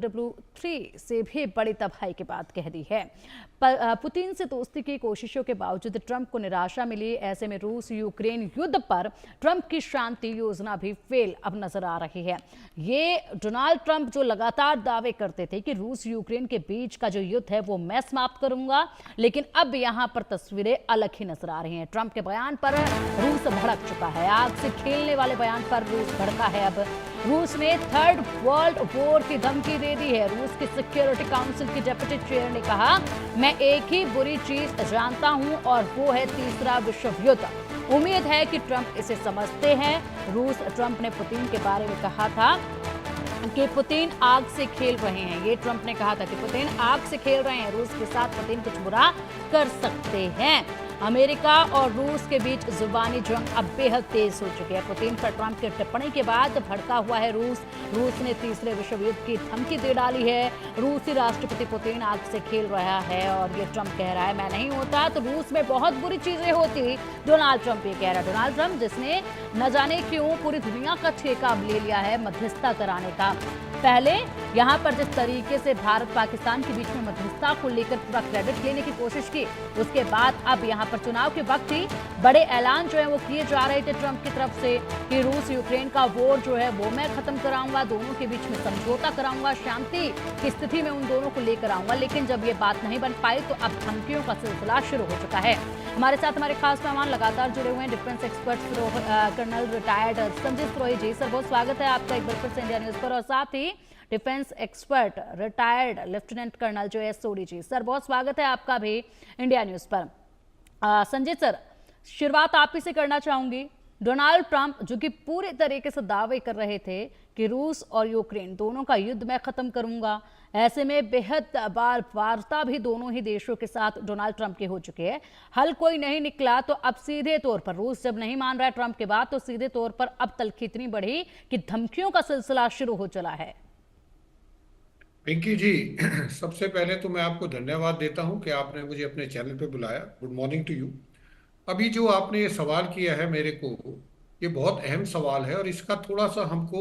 W3 से भी बड़ी तबाही की बात कह दी है। पुतिन से दोस्ती की कोशिशों के बावजूद ट्रंप को निराशा मिली। ऐसे में रूस यूक्रेन युद्ध पर ट्रंप की शांति योजना भी फेल अब नजर आ रही है। ये डोनाल्ड ट्रंप जो लगातार दावे करते थे कि रूस यूक्रेन के बीच का जो युद्ध है वो मैं समाप्त करूंगा, लेकिन अब यहां पर तस्वीरें अलग ही नजर आ रही हैं। ट्रंप के बयान पर रूस भड़क चुका है। आग से खेलने वाले बयान पर रूस भड़का है। अब रूस ने थर्ड वर्ल्ड वॉर की धमकी दे दी है। रूस की सिक्योरिटी काउंसिल की डेप्यूटी चेयर ने कहा, मैं एक ही बुरी चीज जानता हूं और वो है तीसरा विश्व युद्ध। उम्मीद है कि ट्रंप इसे समझते हैं। ट्रंप ने पुतिन के बारे में कहा था कि पुतिन आग से खेल रहे हैं। ये ट्रंप ने कहा था कि पुतिन आग से खेल रहे हैं। रूस के साथ पुतिन कुछ बुरा कर सकते हैं। अमेरिका और रूस के बीच जुबानी जंग अब बेहद तेज हो चुकी है। पुतिन पर ट्रंप की टिप्पणी के बाद भड़का हुआ है रूस ने तीसरे विश्व युद्ध की धमकी दे डाली है। रूसी राष्ट्रपति पुतिन आग से खेल रहा है और ये ट्रंप कह रहा है, मैं नहीं होता तो रूस में बहुत बुरी चीजें होती। डोनाल्ड ट्रंप ये कह रहा है। डोनाल्ड ट्रंप जिसने न जाने क्यों पूरी दुनिया का ठेका ले लिया है मध्यस्थता कराने का। पहले यहां पर जिस तरीके से भारत पाकिस्तान के बीच में मध्यस्थता को लेकर पूरा क्रेडिट लेने की कोशिश की, उसके बाद अब यहां पर चुनाव के वक्त ही बड़े ऐलान जो है वो किए जा रहे थे ट्रंप की तरफ से कि रूस यूक्रेन का वॉर जो है वो मैं खत्म कराऊंगा, दोनों के बीच में समझौता कराऊंगा, शांति की स्थिति में उन दोनों को लेकर आऊंगा। लेकिन जब ये बात नहीं बन पाई तो अब धमकियों का सिलसिला शुरू हो चुका है। हमारे साथ हमारे खास मेहमान लगातार जुड़े हुए हैं, defence expert colonel retired Sanjay Sirohi ji. Sir, बहुत स्वागत है आपका एक बार फिर से इंडिया न्यूज पर। और साथ ही defence expert retired lieutenant colonel J S Sodhi ji. Sir, बहुत स्वागत है आपका भी इंडिया न्यूज पर। संजय सर, शुरुआत आप ही से करना चाहूंगी। डोनाल्ड ट्रंप जो कि पूरे तरीके से दावे कर रहे थे कि रूस और यूक्रेन दोनों का युद्ध मैं खत्म करूंगा, ऐसे में बेहद बार वार्ता भी दोनों ही देशों के साथ डोनाल्ड ट्रंप की हो चुकी है। हल कोई नहीं निकला तो अब सीधे तौर पर रूस जब नहीं मान रहा है ट्रंप के बाद, तो सीधे तौर पर अब तलखी इतनी बढ़ी कि धमकियों का सिलसिला शुरू हो चला है। पिंकी जी, सबसे पहले तो मैं आपको धन्यवाद देता हूं कि आपने मुझे अपने चैनल पे बुलाया। Good morning to you. अभी जो आपने ये सवाल किया है मेरे को, ये बहुत अहम सवाल है और इसका थोड़ा सा हमको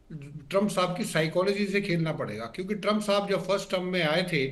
ट्रम्प साहब की साइकोलॉजी से खेलना पड़ेगा। क्योंकि ट्रम्प साहब जब फर्स्ट टर्म में आए थे,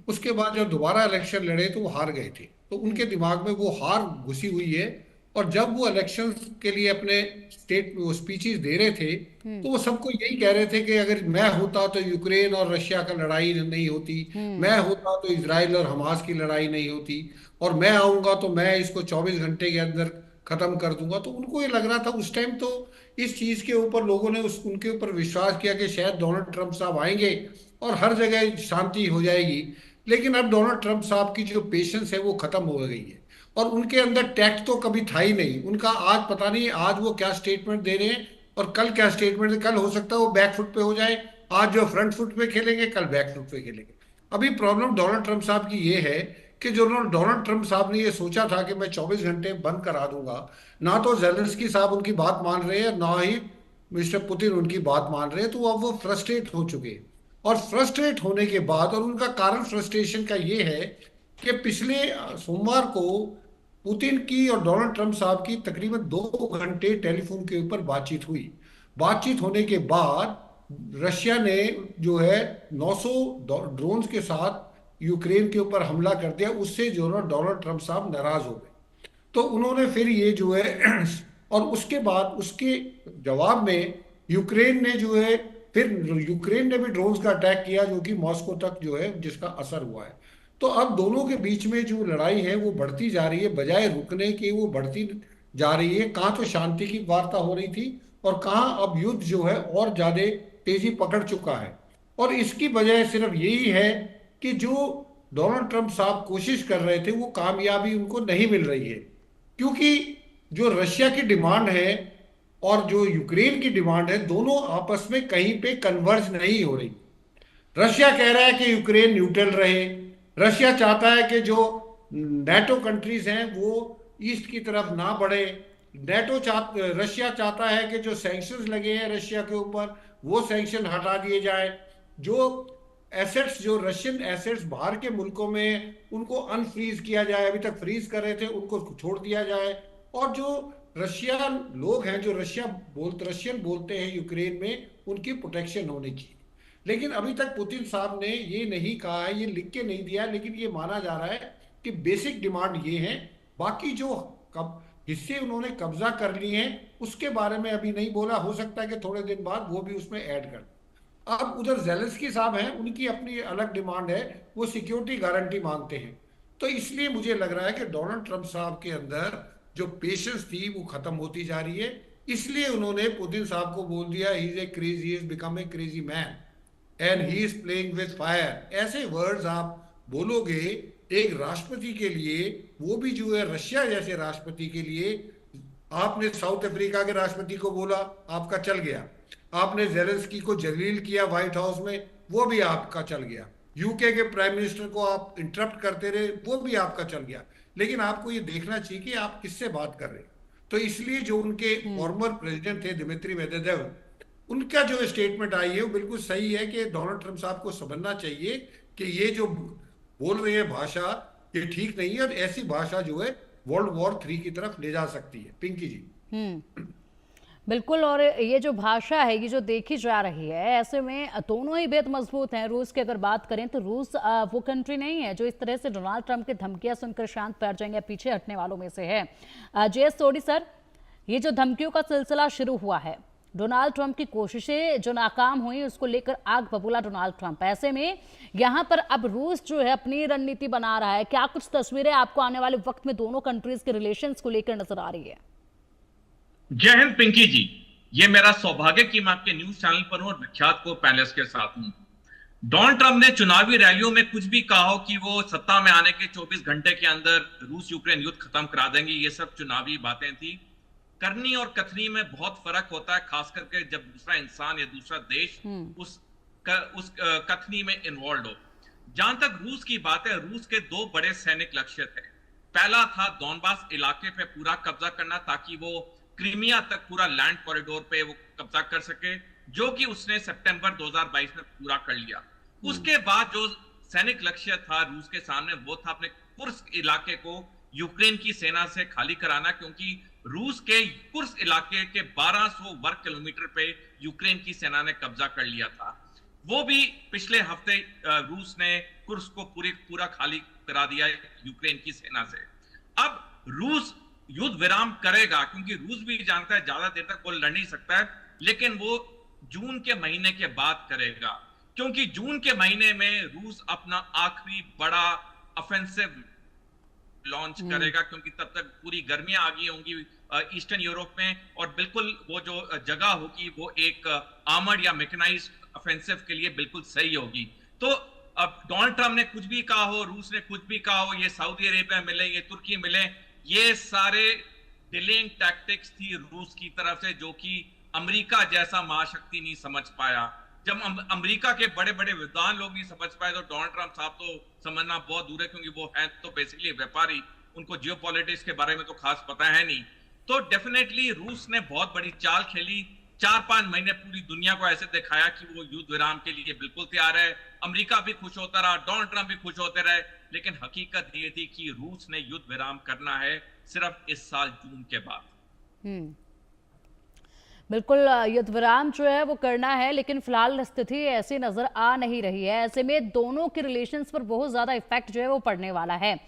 उसके बाद जब दोबारा इलेक्शन लड़े तो वो हार गए थे। तो उनके दिमाग में वो हार घुसी हुई है। और जब वो इलेक्शन के लिए अपने स्टेट वो स्पीचेस दे रहे थे, तो वो सबको यही कह रहे थे कि अगर मैं होता तो यूक्रेन और रशिया का लड़ाई नहीं होती, मैं होता तो इजराइल और हमास की लड़ाई नहीं होती, और मैं आऊंगा तो मैं इसको 24 घंटे के अंदर खत्म कर दूंगा। तो उनको ये लग रहा था उस टाइम, तो इस चीज के ऊपर लोगों ने उनके ऊपर विश्वास किया कि शायद डोनाल्ड ट्रंप साहब आएंगे और हर जगह शांति हो जाएगी। लेकिन अब डोनाल्ड ट्रंप साहब की जो पेशेंस है वो खत्म हो गई है और उनके अंदर टैक्ट तो कभी था ही नहीं उनका। आज पता नहीं आज वो क्या स्टेटमेंट दे रहे हैं और कल क्या स्टेटमेंट, कल हो सकता है वो बैक फुट पे हो जाए। आज जो फ्रंट फुट पे खेलेंगे कल बैक फुट पे खेलेंगे। अभी प्रॉब्लम डोनाल्ड ट्रंप साहब की ये है कि जो डोनाल्ड ट्रंप साहब ने ये सोचा था कि मैं 24 घंटे बंद करा दूंगा, ना तो जेलेंस्की साहब उनकी बात मान रहे हैं ना ही मिस्टर पुतिन उनकी बात मान रहे हैं। तो अब वो फ्रस्ट्रेट हो चुके हैं। और फ्रस्ट्रेट होने के बाद, और उनका कारण फ्रस्ट्रेशन का ये है कि पिछले सोमवार को पुतिन की और डोनाल्ड ट्रंप साहब की तकरीबन 2 घंटे टेलीफोन के ऊपर बातचीत हुई। बातचीत होने के बाद रशिया ने जो है 900 ड्रोन्स के साथ यूक्रेन के ऊपर हमला कर दिया। उससे जो है डोनाल्ड ट्रंप साहब नाराज हो गए। तो उन्होंने फिर ये जो है और उसके बाद उसके जवाब में यूक्रेन ने जो है फिर यूक्रेन ने भी ड्रोन्स का अटैक किया, जो कि मॉस्को तक जो है जिसका असर हुआ है। तो अब दोनों के बीच में जो लड़ाई है वो बढ़ती जा रही है, बजाय रुकने के वो बढ़ती जा रही है। कहाँ तो शांति की वार्ता हो रही थी और कहाँ अब युद्ध जो है और ज्यादा तेजी पकड़ चुका है। और इसकी वजह सिर्फ यही है कि जो डोनाल्ड ट्रंप साहब कोशिश कर रहे थे वो कामयाबी उनको नहीं मिल रही है। क्योंकि जो रशिया की डिमांड है और जो यूक्रेन की डिमांड है, दोनों आपस में कहीं पे कन्वर्ज नहीं हो रही। रशिया कह रहा है कि यूक्रेन न्यूट्रल रहे। रशिया चाहता है कि जो नेटो कंट्रीज हैं वो ईस्ट की तरफ ना बढ़े। रशिया चाहता है कि जो सैंक्शंस लगे हैं रशिया के ऊपर वो सैंक्शन हटा दिए जाए। जो एसेट्स, जो रशियन एसेट्स बाहर के मुल्कों में, उनको अनफ्रीज किया जाए। अभी तक फ्रीज कर रहे थे, उनको छोड़ दिया जाए। और जो रशिया लोग हैं, जो रशियन बोलते हैं यूक्रेन में, उनकी प्रोटेक्शन होनी चाहिए। लेकिन अभी तक पुतिन साहब ने ये नहीं कहा है, ये लिख के नहीं दिया है, लेकिन ये माना जा रहा है कि बेसिक डिमांड ये है। बाकी जो कब हिस्से उन्होंने कब्जा कर लिए हैं उसके बारे में अभी नहीं बोला, हो सकता है कि थोड़े दिन बाद वो भी उसमें ऐड कर। अब उधर जेलेंस्की साहब हैं, उनकी अपनी अलग डिमांड है, वो सिक्योरिटी गारंटी मांगते हैं। तो इसलिए मुझे लग रहा है कि डोनाल्ड ट्रंप साहब के अंदर जो पेशेंस थी वो खत्म होती जा रही है। इसलिए उन्होंने पुतिन साहब को बोल दिया, he is a crazy, he is become a crazy man and he is playing with fire. ऐसे वर्ड्स आप बोलोगे एक राष्ट्रपति के लिए, वो भी जो है रशिया जैसे राष्ट्रपति के लिए। आपने साउथ अफ्रीका के राष्ट्रपति को बोला, आपका चल गया। आपने जेलेंस्की को जलील किया व्हाइट हाउस में, वो भी आपका चल गया। यूके के प्राइम मिनिस्टर को आप इंटरप्ट करते रहे, वो भी आपका चल गया। लेकिन आपको ये देखना चाहिए कि आप किससे बात कर रहे हैं। तो इसलिए जो उनके फॉर्मर प्रेसिडेंट थे दिमित्री मेदवेदेव, उनका जो स्टेटमेंट आई है वो बिल्कुल सही है कि डोनाल्ड ट्रंप साहब को समझना चाहिए कि ये जो बोल रहे हैं भाषा, ये ठीक नहीं है, और ऐसी भाषा जो है वर्ल्ड वॉर 3 की तरफ ले जा सकती है। पिंकी जी। बिल्कुल। और ये जो भाषा है, ये जो देखी जा रही है, ऐसे में दोनों ही बेहद मजबूत हैं। रूस की अगर बात करें तो रूस वो कंट्री नहीं है जो इस तरह से डोनाल्ड ट्रंप की धमकियां सुनकर शांत बैठ जाएंगे, पीछे हटने वालों में से है। जेएस सोडी सर, ये जो धमकियों का सिलसिला शुरू हुआ है, डोनाल्ड ट्रंप की कोशिशें जो नाकाम हुई उसको लेकर आग बबूला डोनाल्ड ट्रंप। ऐसे में यहाँ पर अब रूस जो है अपनी रणनीति बना रहा है। क्या कुछ तस्वीरें आपको आने वाले वक्त में दोनों कंट्रीज के रिलेशंस को लेकर नजर आ रही है? जय हिंद पिंकी जी। ये मेरा सौभाग्य कि मैं आपके न्यूज चैनल पर हूं और विख्यात को पैनलिस्ट के साथ हूं। डोनाल्ड ट्रंप ने चुनावी रैलियों में कुछ भी कहा हो कि वो सत्ता में आने के 24 घंटे के अंदर रूस यूक्रेन युद्ध खत्म करा देंगे, ये सब चुनावी बातें थी। करनी और कथनी में बहुत फर्क होता है, खास करके जब दूसरा इंसान या दूसरा देश उस कथनी में इन्वॉल्व हो। जहां तक रूस की बात है, रूस के 2 बड़े सैनिक लक्ष्य थे। पहला था डोनबास इलाके पे पूरा कब्जा करना, ताकि वो क्रीमिया तक पूरा लैंड कॉरिडोर पे वो कब्जा कर सके, जो कि उसने सितंबर 2022 में पूरा कर लिया। उसके बाद जो सैनिक लक्ष्य था रूस के सामने, वो था अपने कुर्स्क इलाके को यूक्रेन की सेना से खाली कराना, क्योंकि रूस के कुर्स्क इलाके के 1200 वर्ग किलोमीटर पे यूक्रेन की सेना ने कब्जा कर लिया था। वो भी पिछले हफ्ते रूस ने कुर्स्क को पूरा खाली करा दिया यूक्रेन की सेना से। अब रूस युद्ध विराम करेगा, क्योंकि रूस भी जानता है ज्यादा देर तक वो लड़ नहीं सकता है, लेकिन वो जून के महीने के बाद करेगा, क्योंकि जून के महीने में रूस अपना आखिरी बड़ा ऑफेंसिव लॉन्च करेगा, क्योंकि तब तक पूरी गर्मियां आ गई होंगी ईस्टर्न यूरोप में, और बिल्कुल वो जो जगह होगी वो एक आर्मर्ड या मैकेनाइज्ड ऑफेंसिव के लिए बिल्कुल सही होगी। तो अब डोनाल्ड ट्रंप ने कुछ भी कहा हो, रूस ने कुछ भी कहा हो, ये सऊदी अरेबिया मिले, ये तुर्की मिले, ये सारे डिलेइंग टैक्टिक्स थी रूस की तरफ से, जो कि अमेरिका जैसा महाशक्ति नहीं समझ पाया। जब अमेरिका के बड़े बड़े विद्वान लोग नहीं समझ पाए, तो डोनाल्ड ट्रंप साहब तो समझना बहुत दूर है, क्योंकि वो है तो बेसिकली व्यापारी, उनको जियोपॉलिटिक्स के बारे में तो खास पता है नहीं। तो डेफिनेटली रूस ने बहुत बड़ी चाल खेली। 4-5 महीने पूरी दुनिया को ऐसे दिखाया कि वो युद्ध विराम के लिए बिल्कुल तैयार है। अमेरिका भी खुश होता रहा, डोनाल्ड ट्रंप भी खुश होते रहे, लेकिन हकीकत ये थी कि रूस ने युद्ध विराम करना है सिर्फ इस साल जून के बाद। बिल्कुल, युद्ध विराम जो है वो करना है, लेकिन फिलहाल स्थिति ऐसी नजर आ नहीं रही है। ऐसे में दोनों के रिलेशंस पर बहुत ज्यादा इफेक्ट जो है वो पड़ने वाला है।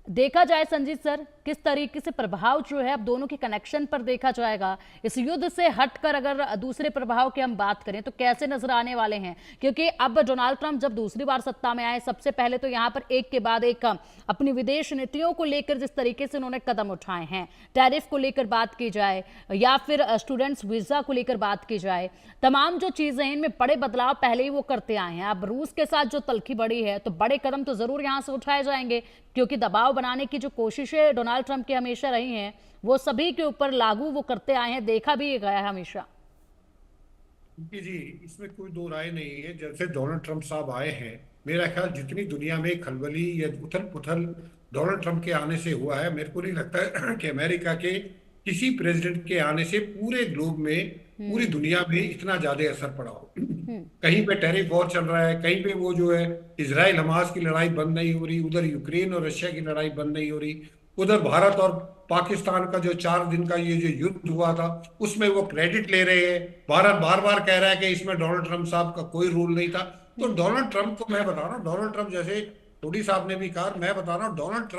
देखा जाए संजीत सर, किस तरीके से प्रभाव जो है अब दोनों के कनेक्शन पर देखा जाएगा। इस युद्ध से हटकर अगर दूसरे प्रभाव की हम बात करें तो कैसे नजर आने वाले हैं? क्योंकि अब डोनाल्ड ट्रंप जब दूसरी बार सत्ता में आए, सबसे पहले तो यहाँ पर एक के बाद एक अपनी विदेश नीतियों को लेकर जिस तरीके से उन्होंने कदम उठाए हैं, टैरिफ को लेकर बात की जाए या फिर स्टूडेंट्स वीजा को लेकर बात की जाए, तमाम जो चीजें हैं इनमें बड़े बदलाव पहले ही वो करते आए हैं। अब रूस के साथ जो तलखी बढ़ी है तो बड़े कदम तो जरूर यहाँ से उठाए जाएंगे, क्योंकि दबाव बनाने की जो कोशिशें डोनाल्ड ट्रंप की हमेशा रही हैं वो सभी के ऊपर लागू वो करते आए हैं, देखा भी गया है हमेशा। जी, इसमें कोई दो राय नहीं है। जब से डोनाल्ड ट्रंप साहब आए हैं, मेरा ख्याल जितनी दुनिया में खलबली या उथल पुथल डोनाल्ड ट्रंप के आने से हुआ है, मेरे को नहीं लगता है कि अमेरिका के किसी प्रेसिडेंट के आने से पूरे ग्लोब में, पूरी दुनिया में इतना ज्यादा असर पड़ा हो। कहीं पे टैरिफ वॉर चल रहा है, कहीं पे वो जो है इजराइल हमास की लड़ाई बंद नहीं हो रही, उधर यूक्रेन और रशिया की लड़ाई बंद नहीं हो रही, उधर भारत और पाकिस्तान का जो 4 दिन का ये जो युद्ध हुआ था उसमें वो क्रेडिट ले रहे हैं। भारत बार बार कह रहा है कि इसमें डोनाल्ड ट्रंप साहब का कोई रोल नहीं था। तो डोनाल्ड ट्रंप को मैं बता रहा हूँ, डोनाल्ड ट्रंप जैसे मोदी साहब ने भी कहा, मैं बता रहा हूँ डोनाल्ड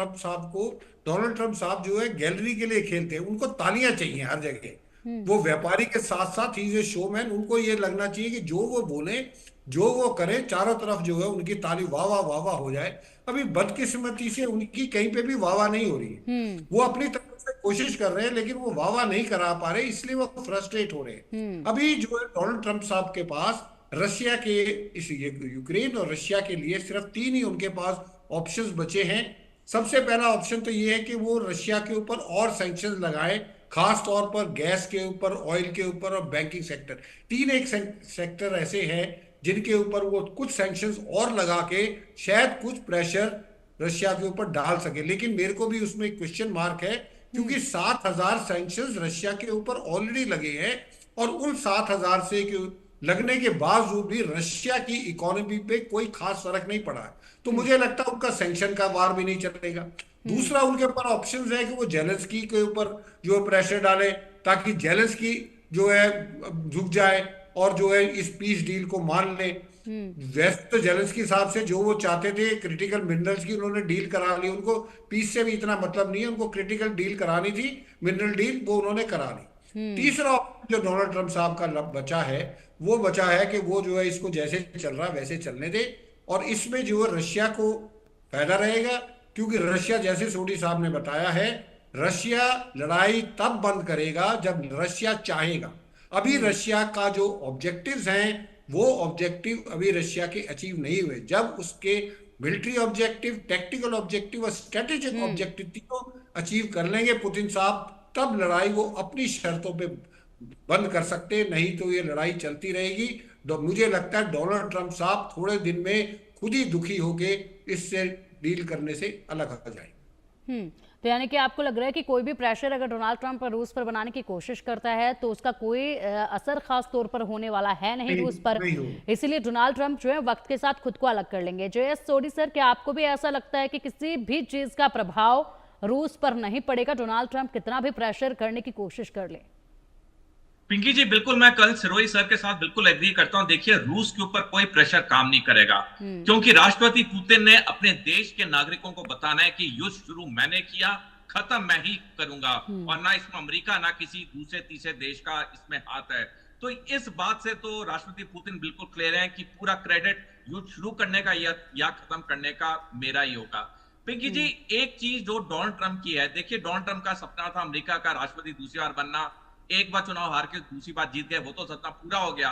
ट्रंप साहब जो है गैलरी के लिए खेलते हैं, उनको तालियां चाहिए हर जगह। वो व्यापारी के साथ साथ ही शोमैन, उनको ये लगना चाहिए कि जो वो बोले जो वो करें चारों तरफ जो है उनकी ताली वाह वाह वाह वाह हो जाए। अभी बदकिस्मती से उनकी कहीं पे भी वाह वाह नहीं हो रही है। वो अपनी तरफ से कोशिश कर रहे हैं लेकिन वो वाह वाह नहीं करा पा रहे, इसलिए वो फ्रस्ट्रेट हो रहे हैं। अभी जो है डोनाल्ड ट्रंप साहब के पास रशिया के इस यूक्रेन और रशिया के लिए सिर्फ 3 ही उनके पास ऑप्शंस बचे हैं। सबसे पहला ऑप्शन तो ये है कि वो रशिया के ऊपर और सैंक्शंस लगाए, खास तौर पर गैस के ऊपर, ऑयल के ऊपर और बैंकिंग सेक्टर। 3 एक सेक्टर ऐसे हैं जिनके ऊपर वो कुछ सैंक्शंस और लगा के शायद कुछ प्रेशर रशिया के ऊपर डाल सके। लेकिन मेरे को भी उसमें क्वेश्चन मार्क है, क्योंकि 7,000 सैंक्शंस रशिया के ऊपर ऑलरेडी लगे हैं और उन 7,000 से लगने के बावजूद भी रशिया की इकोनॉमी पे कोई खास फर्क नहीं पड़ा है। तो मुझे लगता है उनका सैंक्शन का वार भी नहीं चलेगा। दूसरा उनके ऊपर ऑप्शन है कि वो जेलेंस्की के ऊपर जो प्रेशर डाले ताकि जेलेंस्की जो है झुक जाए और जो है इस पीस डील को मान ले। वैसे तो जेलेंस्की साहब से जो वो चाहते थे क्रिटिकल मिनरल्स की, उन्होंने डील करा ली। उनको पीस से भी इतना मतलब नहीं है, उनको क्रिटिकल डील करानी थी, मिनरल डील, वो उन्होंने करा ली। तीसरा ऑप्शन जो डोनाल्ड ट्रंप साहब का बचा है वो बचा है कि वो जो है इसको जैसे चल रहा है वैसे चलने दे, और इसमें जो है रशिया को फायदा रहेगा। क्योंकि रशिया, जैसे सोडी साहब ने बताया है, रशिया लड़ाई तब बंद करेगा जब रशिया चाहेगा। अभी रशिया का जो ऑब्जेक्टिव्स हैं वो ऑब्जेक्टिव अभी रशिया के अचीव नहीं हुए। जब उसके मिलिट्री ऑब्जेक्टिव, टैक्टिकल ऑब्जेक्टिव और स्ट्रेटेजिक ऑब्जेक्टिव तीनों अचीव कर लेंगे पुतिन साहब, तब लड़ाई वो अपनी शर्तों पे बंद कर सकते, नहीं तो ये लड़ाई चलती रहेगी। मुझे लगता है डोनाल्ड ट्रंप साहब थोड़े दिन में खुद ही दुखी होके इससे डील करने से अलग हो जाएंगे। तो यानी कि आपको लग रहा है कि कोई भी प्रेशर अगर डोनाल्ड ट्रंप पर रूस पर बनाने की कोशिश करता है तो उसका कोई असर खास तौर पर होने वाला है नहीं रूस पर, इसीलिए डोनाल्ड ट्रंप जो है वक्त के साथ खुद को अलग कर लेंगे। JS सोडी सर, क्या आपको भी ऐसा लगता है कि किसी भी चीज का प्रभाव रूस पर नहीं पड़ेगा, डोनाल्ड ट्रंप कितना भी प्रेशर करने की कोशिश कर ले? पिंकी जी, बिल्कुल मैं कल सिरोही सर के साथ बिल्कुल एग्री करता हूं। देखिए, रूस के ऊपर कोई प्रेशर काम नहीं करेगा, क्योंकि राष्ट्रपति पुतिन ने अपने देश के नागरिकों को बताना है कि युद्ध शुरू मैंने किया, खत्म मैं ही करूंगा, और ना इसमें अमेरिका ना किसी दूसरे तीसरे देश का इसमें हाथ है। तो इस बात से तो राष्ट्रपति पुतिन बिल्कुल क्लियर है कि पूरा क्रेडिट युद्ध शुरू करने का या खत्म करने का मेरा ही होगा। पिंकी जी, एक चीज जो डोनाल्ड ट्रंप की है, देखिए डोनाल्ड ट्रंप का सपना था अमेरिका का राष्ट्रपति दूसरी बार बनना। एक बार चुनाव हार के दूसरी बार जीत गए, वो तो सपना पूरा हो गया।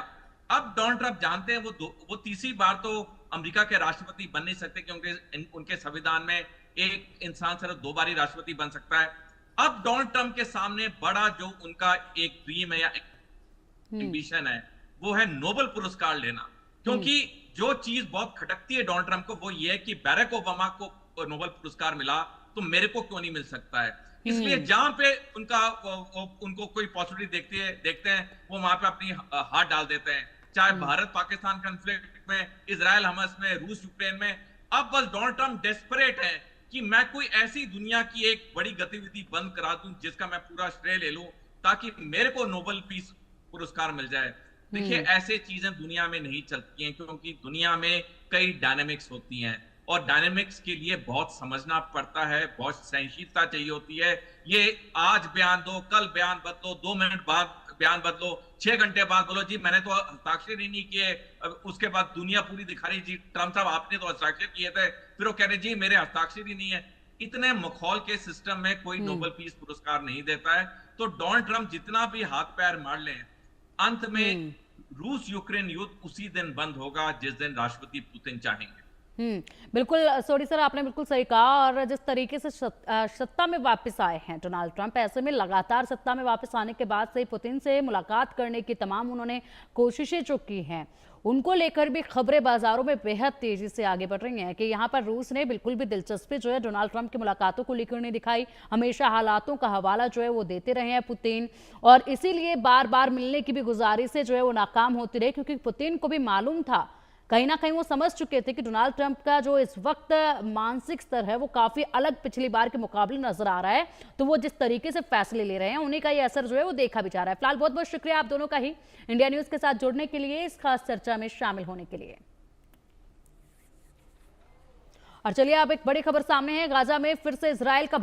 अब डोनाल्ड ट्रंप जानते हैं वो तीसरी बार तो अमेरिका के राष्ट्रपति बन नहीं सकते, क्योंकि उनके संविधान में एक इंसान सिर्फ 2 बार ही राष्ट्रपति बन सकता है। अब डोनाल्ड ट्रंप के सामने बड़ा जो उनका एक ड्रीम है या एम्बिशन है वो है नोबेल पुरस्कार लेना। क्योंकि जो चीज बहुत खटकती है डोनाल्ड ट्रंप को वो ये है कि बैरक ओबामा को नोबेल पुरस्कार मिला तो मेरे को क्यों नहीं मिल सकता है। इसलिए जहां पे उनको कोई पॉसिबिलिटी देखते हैं वो वहां पे अपनी हाथ डाल देते हैं, चाहे भारत पाकिस्तान कॉन्फ्लिक्ट में, इजराइल हमास में, रूस यूक्रेन में। अब बस डोनाल्ड ट्रंप डेस्परेट है कि मैं कोई ऐसी दुनिया की एक बड़ी गतिविधि बंद करा दूं जिसका मैं पूरा श्रेय ले लूं ताकि मेरे को नोबेल पीस पुरस्कार मिल जाए। देखिए, ऐसे चीजें दुनिया में नहीं चलती हैं, क्योंकि दुनिया में कई डायनेमिक्स होती हैं और डायनेमिक्स के लिए बहुत समझना पड़ता है, बहुत सहनशीलता चाहिए होती है। ये आज बयान दो, कल बयान बदलो, 2 मिनट बाद बयान बदलो, 6 घंटे बाद बोलो जी मैंने तो हस्ताक्षर ही नहीं किए, उसके बाद दुनिया पूरी दिखा रही जी ट्रंप साहब आपने तो हस्ताक्षर किए थे, फिर वो कह रहे जी मेरे हस्ताक्षर ही नहीं है। इतने मखौल के सिस्टम में कोई नोबेल पीस पुरस्कार नहीं देता है। तो डोनाल्ड ट्रंप जितना भी हाथ पैर मार लें, अंत में रूस यूक्रेन युद्ध उसी दिन बंद होगा जिस दिन राष्ट्रपति पुतिन चाहेंगे। बिल्कुल सोडी सर, आपने बिल्कुल सही कहा। और जिस तरीके से सत्ता में वापस आए हैं डोनाल्ड ट्रंप, ऐसे में लगातार सत्ता में वापस आने के बाद से पुतिन से मुलाकात करने की तमाम उन्होंने कोशिशें जो की हैं उनको लेकर भी खबरें बाजारों में बेहद तेजी से आगे बढ़ रही हैं कि यहाँ पर रूस ने बिल्कुल भी दिलचस्पी जो है डोनाल्ड ट्रंप की मुलाकातों को लेकर नहीं दिखाई। हमेशा हालातों का हवाला जो है वो देते रहे हैं पुतिन, और इसीलिए बार बार मिलने की भी गुजारिशें जो है वो नाकाम होती रही, क्योंकि पुतिन को भी मालूम था कहीं ना कहीं वो समझ चुके थे कि डोनाल्ड ट्रंप का जो इस वक्त मानसिक स्तर है वो काफी अलग पिछली बार के मुकाबले नजर आ रहा है। तो वो जिस तरीके से फैसले ले रहे हैं उन्हीं का ये असर जो है वो देखा भी जा रहा है। फिलहाल बहुत बहुत शुक्रिया आप दोनों का ही इंडिया न्यूज के साथ जुड़ने के लिए, इस खास चर्चा में शामिल होने के लिए। और चलिए अब एक बड़ी खबर सामने है। गाजा में फिर से इजरायल का